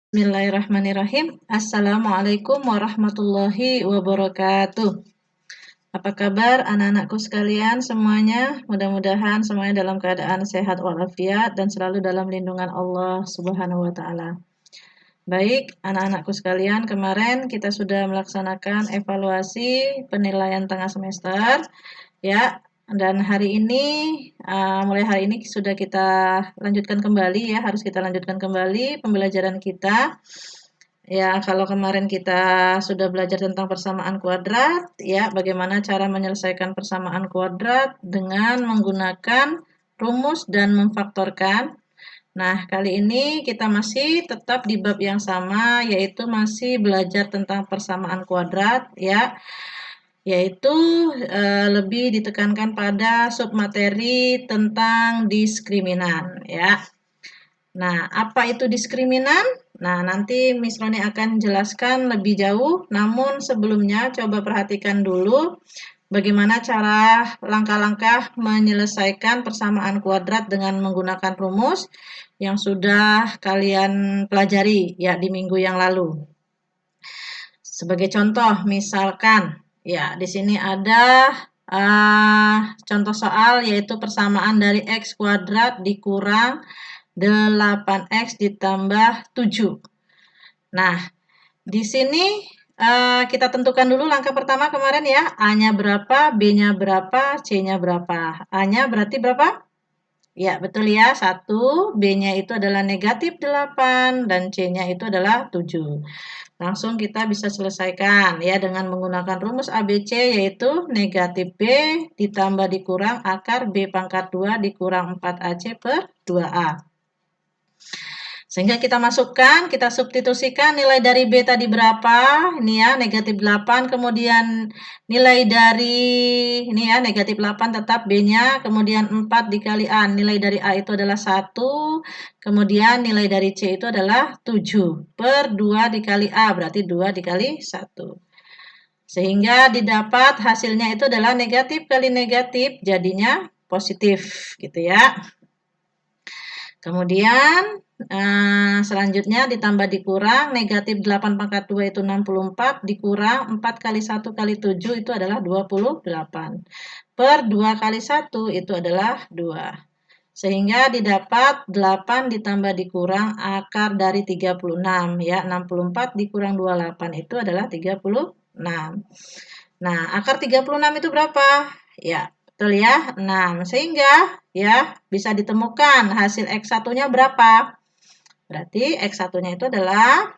Bismillahirrahmanirrahim. Assalamualaikum warahmatullahi wabarakatuh. Apa kabar anak-anakku sekalian semuanya? Mudah-mudahan semuanya dalam keadaan sehat walafiat dan selalu dalam lindungan Allah Subhanahu wa taala. Baik, anak-anakku sekalian, kemarin kita sudah melaksanakan evaluasi penilaian tengah semester, ya. Dan hari ini, mulai hari ini sudah kita lanjutkan kembali ya, harus kita lanjutkan kembali pembelajaran kita. Ya, kalau kemarin kita sudah belajar tentang persamaan kuadrat, ya, bagaimana cara menyelesaikan persamaan kuadrat dengan menggunakan rumus dan memfaktorkan. Nah, kali ini kita masih tetap di bab yang sama, yaitu masih belajar tentang persamaan kuadrat, ya, yaitu lebih ditekankan pada submateri tentang diskriminan, ya. Nah, apa itu diskriminan? Nah, nanti Miss Roni akan jelaskan lebih jauh, namun sebelumnya coba perhatikan dulu bagaimana cara langkah-langkah menyelesaikan persamaan kuadrat dengan menggunakan rumus yang sudah kalian pelajari ya di minggu yang lalu. Sebagai contoh, misalkan ya di sini ada contoh soal yaitu persamaan dari x kuadrat dikurang 8x ditambah 7. Nah, di sini kita tentukan dulu langkah pertama kemarin ya, A-nya berapa, B-nya berapa, C-nya berapa. A-nya berarti berapa? Ya, betul ya, 1, B-nya itu adalah negatif 8, dan C-nya itu adalah 7. Langsung kita bisa selesaikan ya dengan menggunakan rumus ABC yaitu negatif B ditambah dikurang akar B pangkat 2 dikurang 4AC per 2A. Sehingga kita masukkan, kita substitusikan nilai dari B tadi berapa, ini ya negatif 8, kemudian nilai dari, ini ya negatif 8 tetap B-nya, kemudian 4 dikali A, nilai dari A itu adalah 1, kemudian nilai dari C itu adalah 7, per 2 dikali A, berarti 2 dikali 1. Sehingga didapat hasilnya itu adalah negatif kali negatif, jadinya positif, gitu ya. Kemudian selanjutnya ditambah dikurang, negatif 8 pangkat 2 itu 64, dikurang 4 kali 1 kali 7 itu adalah 28. Per 2 kali 1 itu adalah 2. Sehingga didapat 8 ditambah dikurang akar dari 36 ya, 64 dikurang 28 itu adalah 36. Nah, akar 36 itu berapa? Ya, betul ya, 6. Sehingga ya bisa ditemukan hasil X1-nya berapa? Berarti X1-nya itu adalah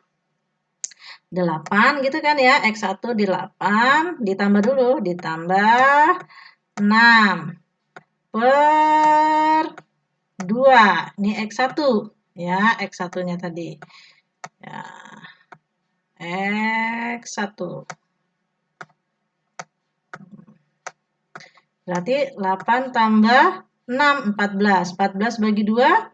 8 gitu kan ya. X1 di 8 ditambah dulu, ditambah 6 per 2. Ini X1 ya, X1-nya tadi. Ya. X1. Berarti 8 tambah 6, 14. 14 bagi 2,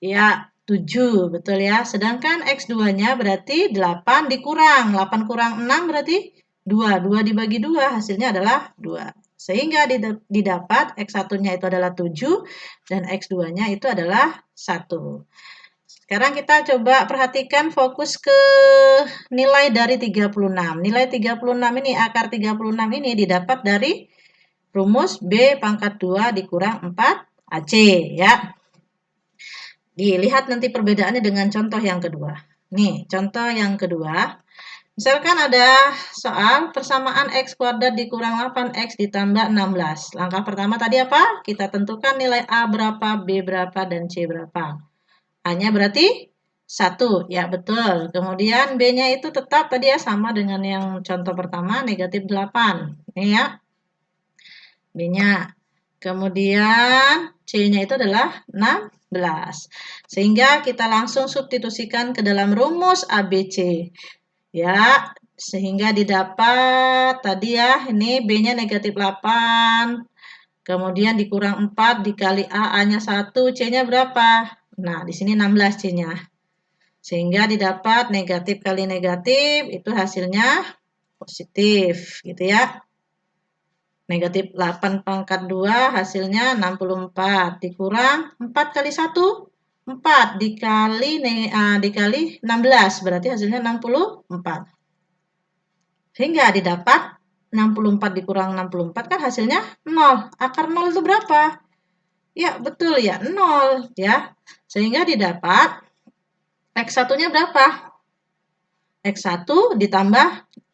ya 7, betul ya. Sedangkan X2-nya berarti 8 dikurang. 8 kurang 6 berarti 2. 2 dibagi 2, hasilnya adalah 2. Sehingga didapat X1-nya itu adalah 7, dan X2-nya itu adalah 1. Sekarang kita coba perhatikan fokus ke nilai dari 36. Nilai 36 ini, akar 36 ini didapat dari rumus B pangkat 2 dikurang 4AC ya. Dilihat nanti perbedaannya dengan contoh yang kedua. Nih, contoh yang kedua. Misalkan ada soal persamaan X kuadrat dikurang 8X ditambah 16. Langkah pertama tadi apa? Kita tentukan nilai A berapa, B berapa, dan C berapa. A-nya berarti 1, ya betul. Kemudian B-nya itu tetap tadi ya sama dengan yang contoh pertama, negatif 8. Ini ya, B-nya. Kemudian C-nya itu adalah 16. Sehingga kita langsung substitusikan ke dalam rumus ABC. Ya, sehingga didapat tadi ya, ini B-nya negatif 8. Kemudian dikurang 4 dikali A, A-nya 1, C-nya berapa? Nah, di sini 16 C-nya. Sehingga didapat negatif kali negatif, itu hasilnya positif, gitu ya. Negatif 8 pangkat 2 hasilnya 64. Dikurang 4 kali 1, 4 dikali 16, berarti hasilnya 64. Sehingga didapat 64 dikurang 64 kan hasilnya 0. Akar 0 itu berapa? Ya, betul ya, 0 ya. Sehingga didapat X1-nya berapa? X1 ditambah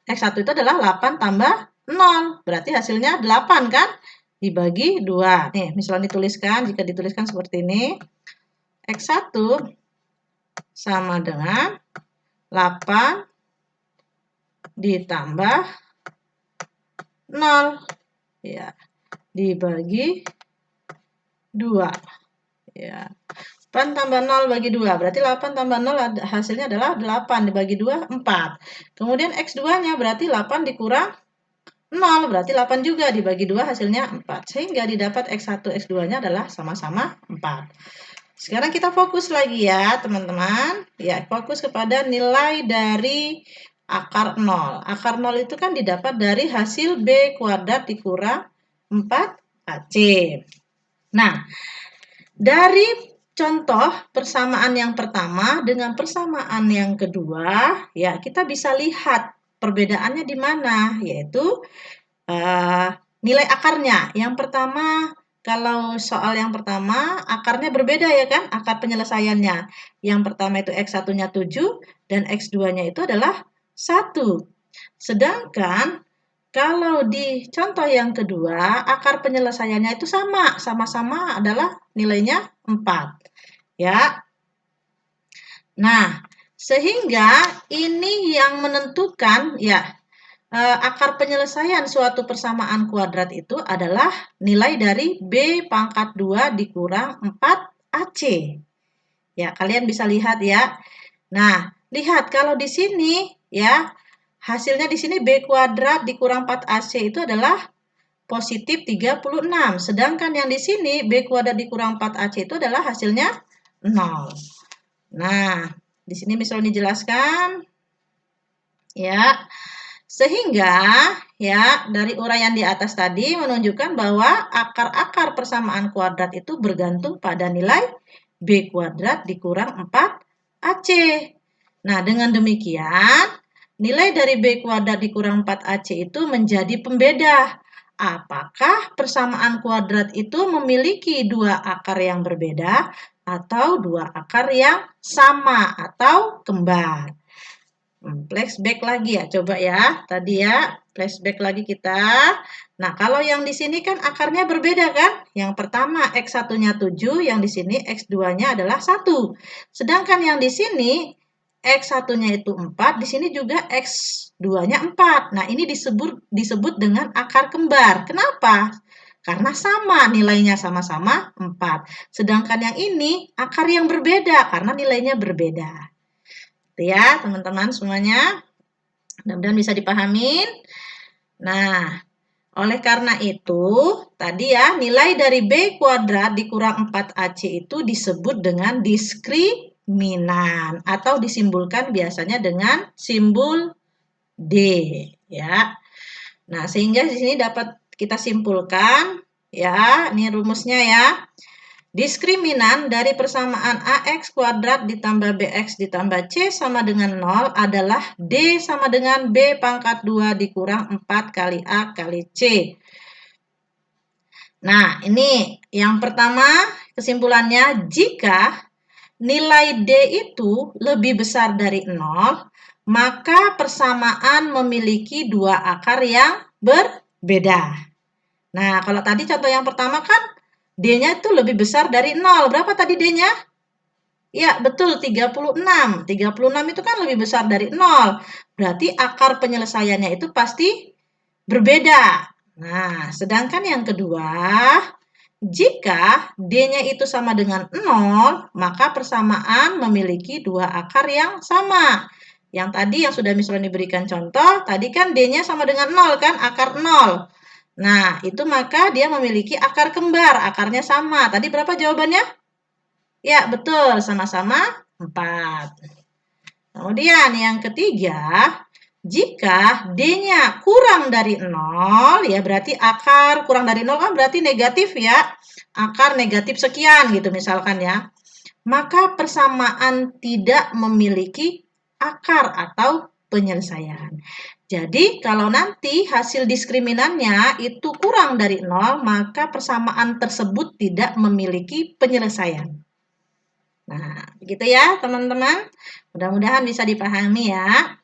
X1 itu adalah 8 tambah 0. Berarti hasilnya 8 kan? Dibagi 2. Nih, misalnya dituliskan, jika dituliskan seperti ini. X1 sama dengan 8 ditambah 0. Ya, dibagi 2. Ya. 8 tambah 0 bagi 2. Berarti 8 tambah 0 hasilnya adalah 8 dibagi 2, 4. Kemudian X2-nya berarti 8 dikurang 0. Berarti 8 juga dibagi 2 hasilnya 4. Sehingga didapat X1, X2-nya adalah sama-sama 4. Sekarang kita fokus lagi ya teman-teman. Ya, fokus kepada nilai dari akar 0. Akar 0 itu kan didapat dari hasil B kuadrat dikurang 4AC. Nah, dari contoh persamaan yang pertama dengan persamaan yang kedua, ya kita bisa lihat perbedaannya di mana, yaitu nilai akarnya. Yang pertama, kalau soal yang pertama, akarnya berbeda ya kan, akar penyelesaiannya. Yang pertama itu X1-nya 7 dan X2-nya itu adalah 1. Sedangkan kalau di contoh yang kedua, akar penyelesaiannya itu sama-sama adalah nilainya 4. Ya. Nah, sehingga ini yang menentukan ya akar penyelesaian suatu persamaan kuadrat itu adalah nilai dari B pangkat 2 dikurang 4AC. Ya, kalian bisa lihat ya. Nah, lihat kalau di sini ya, hasilnya di sini B kuadrat dikurang 4AC itu adalah positif 36. Sedangkan yang di sini B kuadrat dikurang 4AC itu adalah hasilnya 0. Nah, di sini misalnya dijelaskan ya. Sehingga ya dari uraian di atas tadi menunjukkan bahwa akar-akar persamaan kuadrat itu bergantung pada nilai B kuadrat dikurang 4AC. Nah, dengan demikian nilai dari B kuadrat dikurang 4AC itu menjadi pembeda. Apakah persamaan kuadrat itu memiliki dua akar yang berbeda atau dua akar yang sama atau kembar? Flashback lagi ya, coba ya. Tadi ya, flashback lagi kita. Nah, kalau yang di sini kan akarnya berbeda kan? Yang pertama X1-nya 7, yang di sini X2-nya adalah 1. Sedangkan yang di sini X1-nya itu 4, di sini juga X2-nya 4. Nah, ini disebut dengan akar kembar. Kenapa? Karena sama nilainya sama-sama 4. Sedangkan yang ini akar yang berbeda karena nilainya berbeda. Ya, teman-teman semuanya. Mudah-mudahan bisa dipahamin. Nah, oleh karena itu, tadi ya, nilai dari B kuadrat dikurang 4AC itu disebut dengan diskriminan atau disimbolkan biasanya dengan simbol D, ya. Nah, sehingga di sini dapat kita simpulkan ya, ini rumusnya ya. Diskriminan dari persamaan AX kuadrat ditambah BX ditambah C sama dengan 0 adalah D sama dengan B pangkat 2 dikurang 4 kali A kali C. Nah, ini yang pertama kesimpulannya, jika nilai D itu lebih besar dari 0, maka persamaan memiliki dua akar yang berbeda. Nah, kalau tadi contoh yang pertama kan D-nya itu lebih besar dari 0. Berapa tadi D-nya? Ya, betul, 36. 36 itu kan lebih besar dari 0. Berarti akar penyelesaiannya itu pasti berbeda. Nah, sedangkan yang kedua, jika D-nya itu sama dengan 0, maka persamaan memiliki dua akar yang sama. Yang tadi yang sudah misalnya diberikan contoh, tadi kan D-nya sama dengan 0 kan, akar 0. Nah, itu maka dia memiliki akar kembar, akarnya sama. Tadi berapa jawabannya? Ya, betul, sama-sama 4. Kemudian yang ketiga, jika D-nya kurang dari 0, ya berarti akar kurang dari 0 kan berarti negatif ya. Akar negatif sekian gitu misalkan ya. maka persamaan tidak memiliki akar atau penyelesaian. Jadi, kalau nanti hasil diskriminannya itu kurang dari 0, maka persamaan tersebut tidak memiliki penyelesaian. Nah, begitu ya teman-teman. Mudah-mudahan bisa dipahami ya.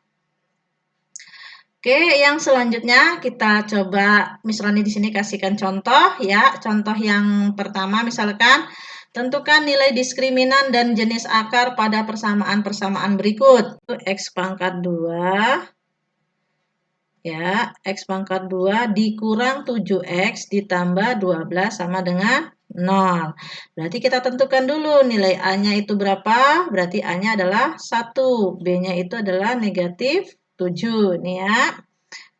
Oke, yang selanjutnya kita coba, misalnya di sini kasihkan contoh ya. Contoh yang pertama misalkan, tentukan nilai diskriminan dan jenis akar pada persamaan-persamaan berikut. X pangkat 2 ya, X pangkat 2 dikurang 7X ditambah 12 sama dengan 0. Berarti kita tentukan dulu nilai A-nya itu berapa, berarti A-nya adalah 1, B-nya itu adalah negatif 7 nih ya.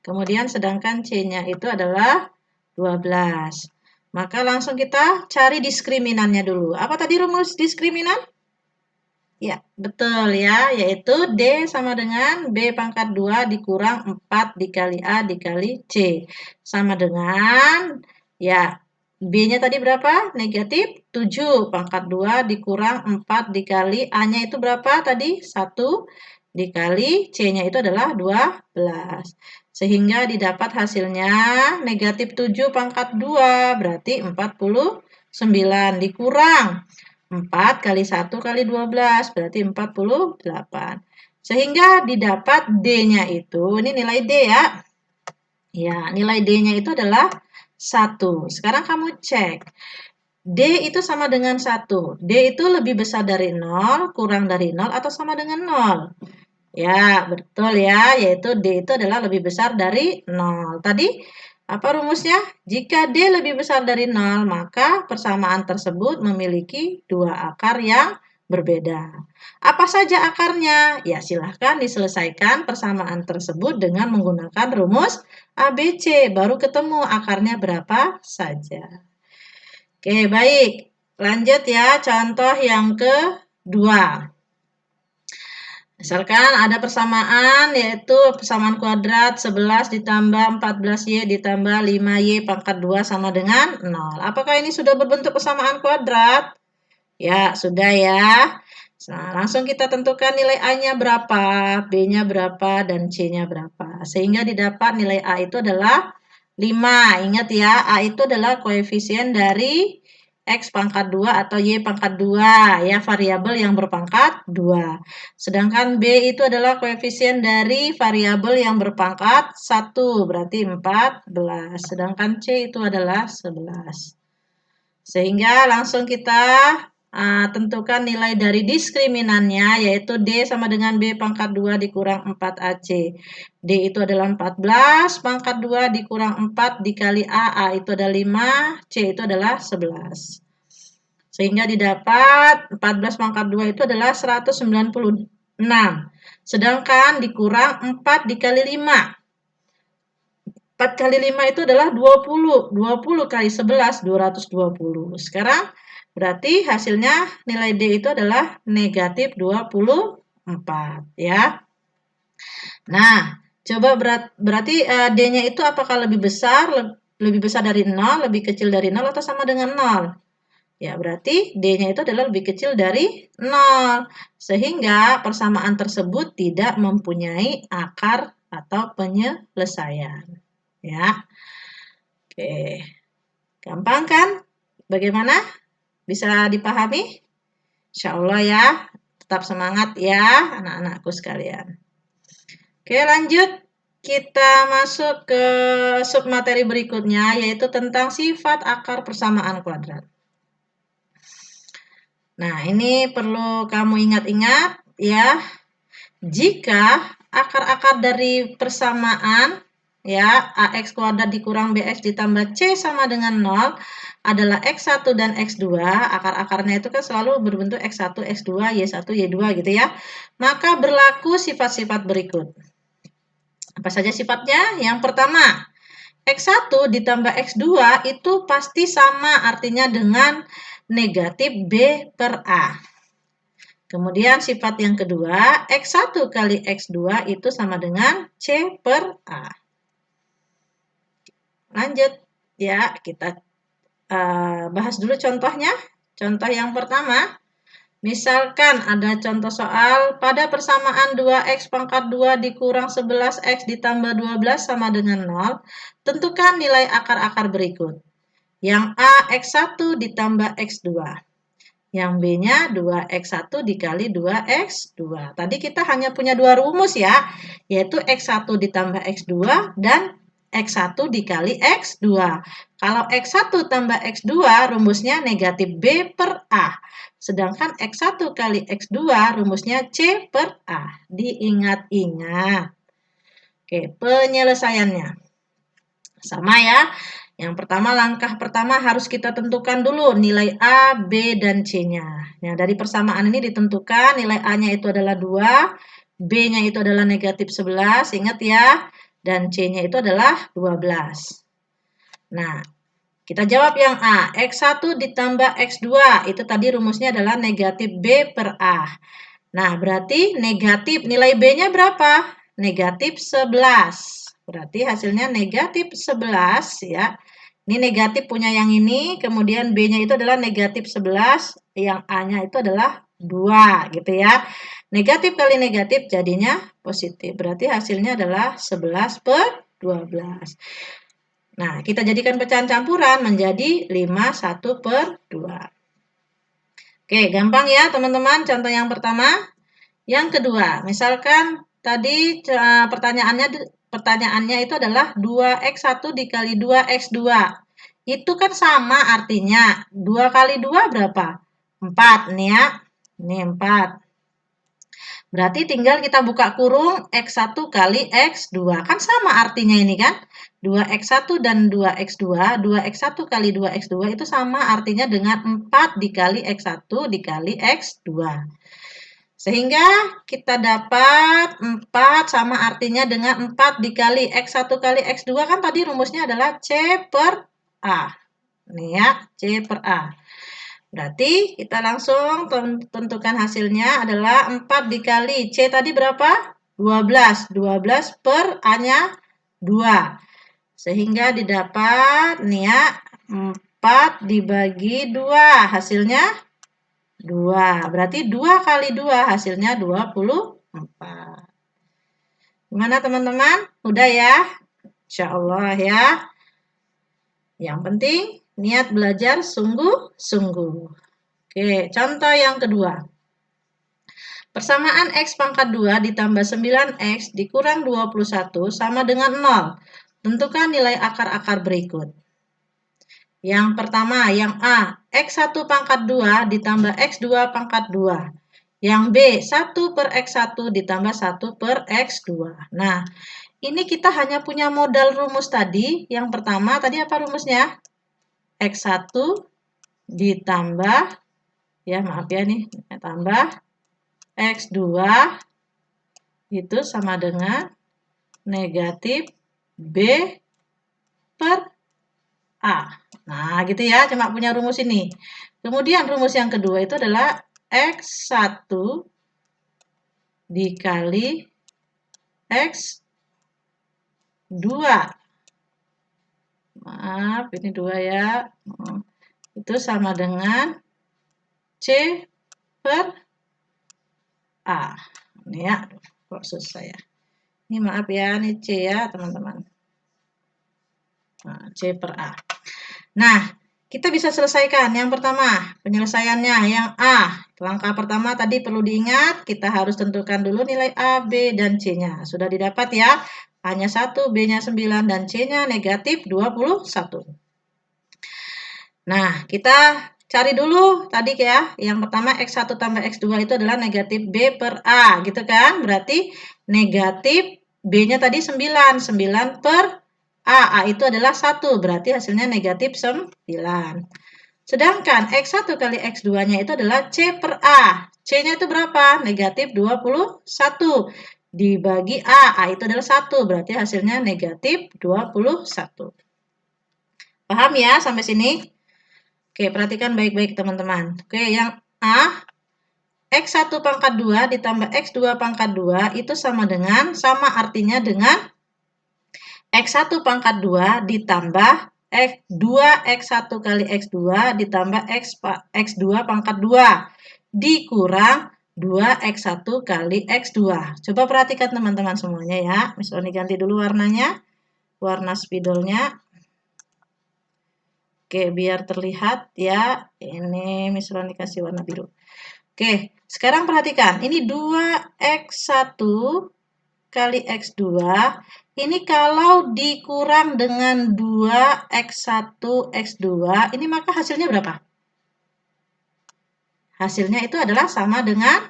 Kemudian sedangkan C-nya itu adalah 12. Maka langsung kita cari diskriminan-nya dulu. Apa tadi rumus diskriminan? Ya, betul ya, yaitu D sama dengan B pangkat 2 dikurang 4 dikali A dikali C. Sama dengan, ya, B-nya tadi berapa? Negatif 7 pangkat 2 dikurang 4 dikali A-nya itu berapa tadi? 1 dikali C-nya itu adalah 12. Sehingga didapat hasilnya negatif 7 pangkat 2 berarti 49 dikurang 4 kali 1 kali 12 berarti 48. Sehingga didapat D-nya itu, ini nilai D ya. Ya, nilai D-nya itu adalah 1. Sekarang kamu cek. D itu sama dengan 1. D itu lebih besar dari 0, kurang dari 0, atau sama dengan 0? Ya, betul ya, yaitu D itu adalah lebih besar dari 0. Tadi apa rumusnya? Jika D lebih besar dari 0, maka persamaan tersebut memiliki dua akar yang berbeda. Apa saja akarnya? Ya, silahkan diselesaikan persamaan tersebut dengan menggunakan rumus ABC. Baru ketemu akarnya berapa saja. Oke, baik. Lanjut ya, contoh yang kedua. Misalkan ada persamaan, yaitu persamaan kuadrat 11 ditambah 14Y ditambah 5Y pangkat 2 sama dengan 0. Apakah ini sudah berbentuk persamaan kuadrat? Ya, sudah ya. Nah, langsung kita tentukan nilai A-nya berapa, B-nya berapa, dan C-nya berapa. Sehingga didapat nilai A itu adalah 5. Ingat ya, A itu adalah koefisien dari X pangkat 2 atau Y pangkat 2, ya, variabel yang berpangkat 2. Sedangkan B itu adalah koefisien dari variabel yang berpangkat 1, berarti 14. Sedangkan C itu adalah 11. Sehingga langsung kita tentukan nilai dari diskriminannya, yaitu D sama dengan B pangkat 2 dikurang 4AC. D itu adalah 14, pangkat 2 dikurang 4 dikali A itu adalah 5, C itu adalah 11. Sehingga didapat 14 pangkat 2 itu adalah 196. Sedangkan dikurang 4 dikali 5. 4 kali 5 itu adalah 20. 20 kali 11, 220. Sekarang berarti hasilnya nilai D itu adalah negatif 24. Ya. Nah, coba berarti D-nya itu apakah lebih besar dari 0, lebih kecil dari 0, atau sama dengan 0? Ya, berarti D-nya itu adalah lebih kecil dari 0. Sehingga persamaan tersebut tidak mempunyai akar atau penyelesaian. Ya. Oke. Gampang kan? Bagaimana? Bisa dipahami? Insya Allah ya. Tetap semangat ya anak-anakku sekalian. Oke, lanjut. Kita masuk ke submateri berikutnya, yaitu tentang sifat akar persamaan kuadrat. Nah, ini perlu kamu ingat-ingat ya. Jika akar-akar dari persamaan ya AX kuadrat dikurang BX ditambah C sama dengan 0 adalah X1 dan X2, akar-akarnya itu kan selalu berbentuk X1, X2, Y1, Y2 gitu ya. Maka berlaku sifat-sifat berikut. Apa saja sifatnya? Yang pertama, X1 ditambah X2 itu pasti sama, artinya dengan negatif B per A. Kemudian sifat yang kedua, X1 kali X2 itu sama dengan C per A. Lanjut ya, kita bahas dulu contohnya. Contoh yang pertama, Misalkan ada contoh soal, pada persamaan 2x pangkat 2 dikurang 11x ditambah 12 sama dengan 0, tentukan nilai akar-akar berikut. Yang A, x1 ditambah x2. Yang B-nya 2x1 dikali 2x2. Tadi kita hanya punya dua rumus ya, yaitu x1 ditambah x2 dan x1 dikali x2. Kalau x1 tambah x2 rumusnya negatif B per A. Sedangkan x1 kali x2 rumusnya C per A. Diingat-ingat. Oke, penyelesaiannya. Sama ya. Yang pertama, langkah pertama harus kita tentukan dulu nilai A, B, dan C-nya. Nah, dari persamaan ini ditentukan nilai A-nya itu adalah 2, B-nya itu adalah negatif 11, ingat ya, dan C-nya itu adalah 12. Nah, kita jawab yang A, X1 ditambah X2, itu tadi rumusnya adalah negatif B per A. Nah, berarti negatif nilai B-nya berapa? Negatif 11. Berarti hasilnya negatif 11 ya. Ini negatif punya yang ini, kemudian B-nya itu adalah negatif 11, yang A-nya itu adalah 2 gitu ya. Negatif kali negatif jadinya positif. Berarti hasilnya adalah 11 per 12. Nah, kita jadikan pecahan campuran menjadi 5 1 per 2. Oke, gampang ya teman-teman. Contoh yang pertama. Yang kedua, misalkan tadi pertanyaannya itu adalah 2x1 dikali 2x2. Itu kan sama artinya 2 kali 2 berapa? 4 nih ya. Ini 4. Berarti tinggal kita buka kurung x1 kali x2. Kan sama artinya ini kan? 2x1 dan 2x2. 2x1 kali 2x2 itu sama artinya dengan 4 dikali x1 dikali x2. Sehingga kita dapat 4 sama artinya dengan 4 dikali X1 kali X2 kan tadi rumusnya adalah C per A. Nih ya, C per A. Berarti kita langsung tentukan hasilnya adalah 4 dikali C tadi berapa? 12. 12 per A-nya 2. Sehingga didapat nih ya, 4 dibagi 2. Hasilnya 2. Berarti 2 kali 2 hasilnya 24. Gimana teman-teman? Udah ya? Insya Allah ya. Yang penting niat belajar sungguh-sungguh. Oke, contoh yang kedua. Persamaan X pangkat 2 ditambah 9X dikurang 21 sama dengan 0. Tentukan nilai akar-akar berikut. Yang pertama, yang A, X1 pangkat 2 ditambah X2 pangkat 2. Yang B, 1 per X1 ditambah 1 per X2. Nah, ini kita hanya punya modal rumus tadi. Yang pertama, tadi apa rumusnya? X1 ditambah, ya maaf ya nih, tambah X2 itu sama dengan negatif B per A. Nah, gitu ya, cuma punya rumus ini. Kemudian rumus yang kedua itu adalah X1 dikali X2. Maaf, ini 2 ya. Itu sama dengan C per A. Ini ya, kok susah ya. Ini maaf ya, ini C ya teman-teman. Nah, C per A. Nah, kita bisa selesaikan. Yang pertama, penyelesaiannya yang A. Langkah pertama tadi perlu diingat, kita harus tentukan dulu nilai A, B, dan C-nya. Sudah didapat ya. A-nya 1, B-nya 9, dan C-nya negatif 21. Nah, kita cari dulu tadi ya. Yang pertama X1 tambah X2 itu adalah negatif B per A. Gitu kan? Berarti negatif B-nya tadi 9. 9 per A itu adalah 1, berarti hasilnya negatif 9. Sedangkan X1 kali X2-nya itu adalah C per A. C-nya itu berapa? Negatif 21. Dibagi A itu adalah 1, berarti hasilnya negatif 21. Paham ya sampai sini? Oke, perhatikan baik-baik teman-teman. Oke, yang A, X1 pangkat 2 ditambah X2 pangkat 2 itu sama artinya dengan X1 pangkat 2 ditambah X2 X1 kali X2 ditambah X2 pangkat 2. dikurang 2x1 kali x2. Coba perhatikan teman-teman semuanya ya. Miss Roni ganti dulu warnanya. Warna spidolnya. Oke, biar terlihat ya. Ini Miss Roni kasih warna biru. Oke, sekarang perhatikan. Ini 2x1 kali x2. Ini kalau dikurang dengan 2x1 x2, ini maka hasilnya berapa? Hasilnya itu adalah sama dengan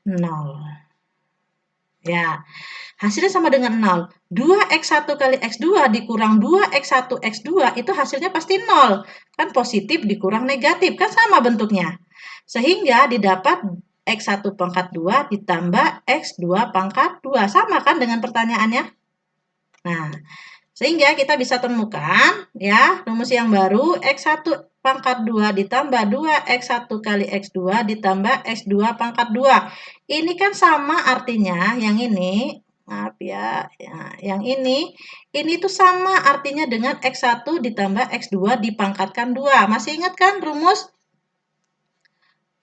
0. Ya, hasilnya sama dengan 0. 2x1 kali x2 dikurang 2x1 x2 itu hasilnya pasti 0. Kan positif dikurang negatif, kan sama bentuknya. Sehingga didapat x1 pangkat 2 ditambah x2 pangkat 2. Sama kan dengan pertanyaannya? Nah, sehingga kita bisa temukan ya rumus yang baru x1 pangkat 2 ditambah 2x1 kali x2 ditambah x2 pangkat 2. Ini kan sama artinya yang ini, maaf ya, yang ini tuh sama artinya dengan x1 ditambah x2 dipangkatkan 2. Masih ingat kan rumus?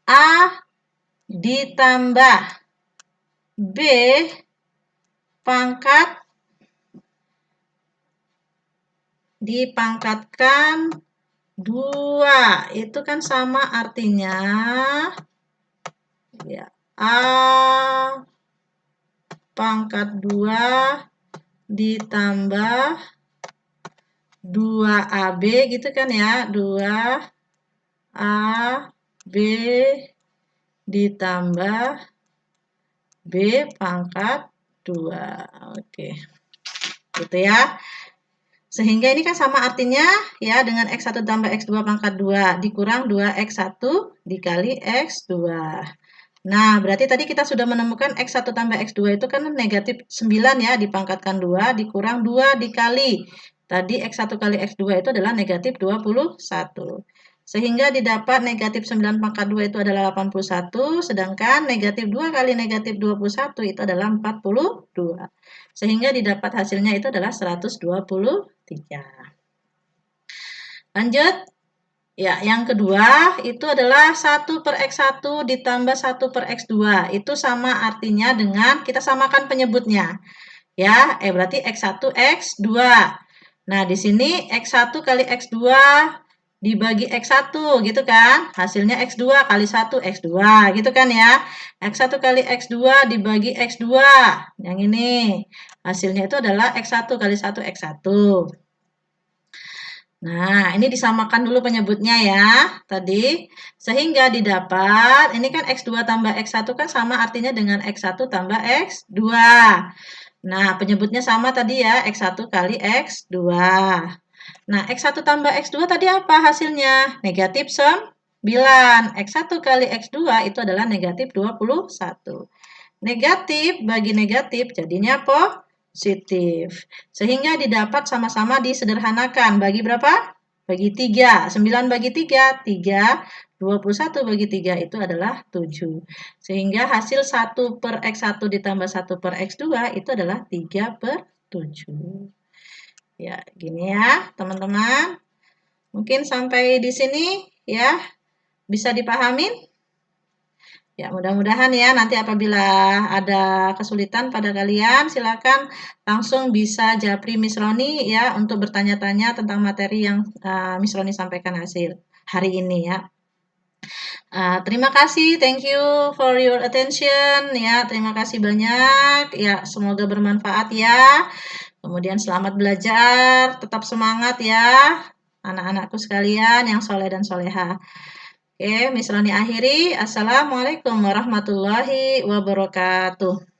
A ditambah B pangkat dipangkatkan 2. Itu kan sama artinya ya, A pangkat 2 ditambah 2AB gitu kan ya. 2AB ditambah B pangkat 2. Oke. Gitu ya. Sehingga ini kan sama artinya ya dengan X1 tambah X2 pangkat 2 dikurang 2X1 dikali X2. Nah, berarti tadi kita sudah menemukan X1 tambah X2 itu kan negatif 9 ya, dipangkatkan 2 dikurang 2 dikali. Tadi X1 kali X2 itu adalah negatif 21. Sehingga didapat negatif 9 pangkat 2 itu adalah 81, sedangkan negatif 2 kali negatif 21 itu adalah 42. Sehingga didapat hasilnya itu adalah 123. Lanjut. Ya, yang kedua itu adalah 1 per X1 ditambah 1 per X2. Itu sama artinya dengan kita samakan penyebutnya. Ya, berarti X1, X2. Nah, di sini X1 kali X2 dibagi X1 gitu kan. Hasilnya X2 kali 1 X2 gitu kan ya. X1 kali X2 dibagi X2. Yang ini. Hasilnya itu adalah X1 kali 1 X1. Nah, ini disamakan dulu penyebutnya ya, tadi. Sehingga didapat, ini kan X2 tambah X1 kan sama artinya dengan X1 tambah X2. Nah, penyebutnya sama tadi ya, X1 kali X2. Nah, X1 tambah X2 tadi apa hasilnya? Negatif 9. X1 kali X2 itu adalah negatif 21. Negatif bagi negatif jadinya positif. Sehingga didapat sama-sama disederhanakan. Bagi berapa? Bagi 3. 9 bagi 3, 3. 21 bagi 3 itu adalah 7. Sehingga hasil 1 per X1 ditambah 1 per X2 itu adalah 3 per 7. Ya, gini ya teman-teman. Mungkin sampai di sini ya bisa dipahamin. Ya, mudah-mudahan ya nanti apabila ada kesulitan pada kalian, silakan langsung bisa japri Miss Roni ya untuk bertanya-tanya tentang materi yang Miss Roni sampaikan hasil hari ini ya. Terima kasih, thank you for your attention ya. Terima kasih banyak ya, semoga bermanfaat ya. Kemudian selamat belajar, tetap semangat ya anak-anakku sekalian yang soleh dan soleha. Oke, Miss Roni akhiri. Assalamualaikum warahmatullahi wabarakatuh.